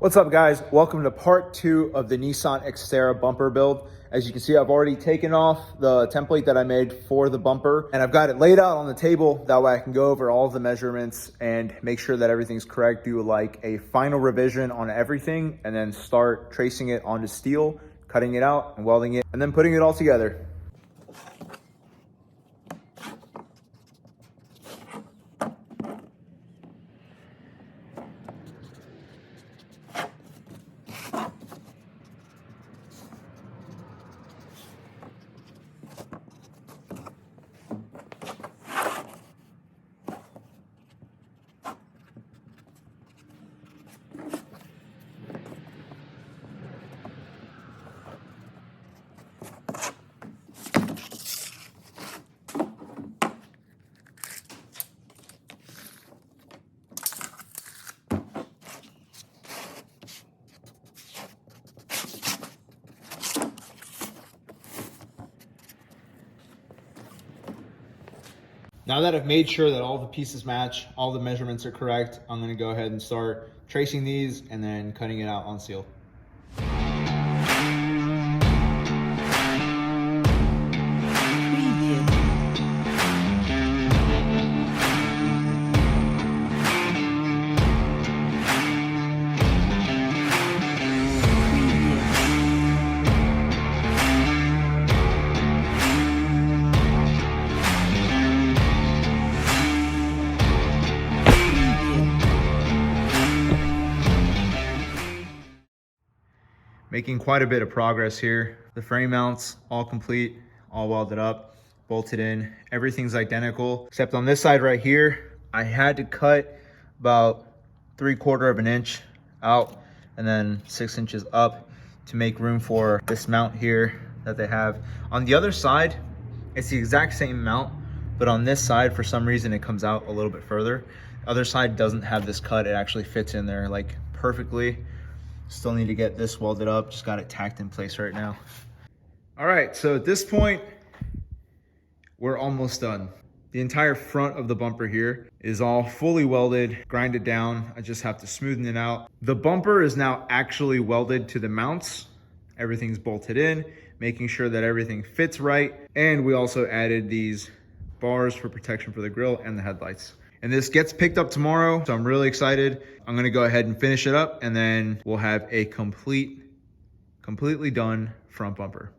What's up, guys? Welcome to part 2 of the Nissan Xterra bumper build. As you can see, I've already taken off the template that I made for the bumper, and I've got it laid out on the table. That way I can go over all of the measurements and make sure that everything's correct, do like a final revision on everything, and then start tracing it onto steel, cutting it out and welding it, and then putting it all together. Now that I've made sure that all the pieces match, all the measurements are correct, I'm gonna go ahead and start tracing these and then cutting it out on steel. Making quite a bit of progress here. The frame mounts all complete, all welded up, bolted in. Everything's identical, except on this side right here, I had to cut about 3/4 of an inch out and then 6 inches up to make room for this mount here that they have. On the other side, it's the exact same mount, but on this side, for some reason, it comes out a little bit further. The other side doesn't have this cut. It actually fits in there like perfectly. Still need to get this welded up, just got it tacked in place right now. All right, so at this point, we're almost done. The entire front of the bumper here is all fully welded, grinded down. I just have to smoothen it out. The bumper is now actually welded to the mounts. Everything's bolted in, making sure that everything fits right. And we also added these bars for protection for the grille and the headlights. And this gets picked up tomorrow, so I'm really excited. I'm gonna go ahead and finish it up, and then we'll have a completely done front bumper.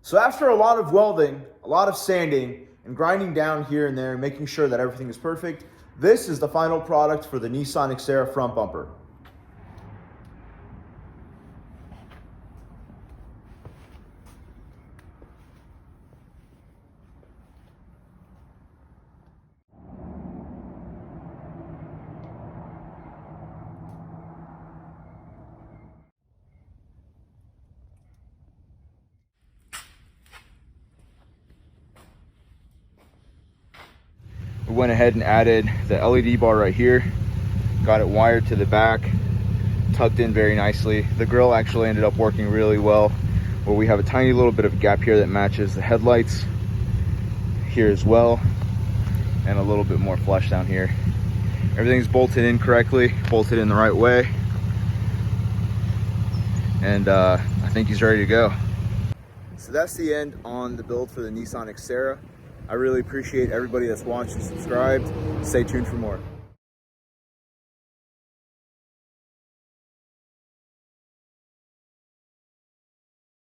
So after a lot of welding, a lot of sanding, and grinding down here and there, making sure that everything is perfect, this is the final product for the Nissan Xterra front bumper. We went ahead and added the LED bar right here, got it wired to the back, tucked in very nicely. The grille actually ended up working really well, where we have a tiny little bit of a gap here that matches the headlights here as well, and a little bit more flush down here. Everything's bolted in correctly, bolted in the right way, and I think he's ready to go. So that's the end on the build for the Nissan Xterra. I really appreciate everybody that's watched and subscribed. Stay tuned for more.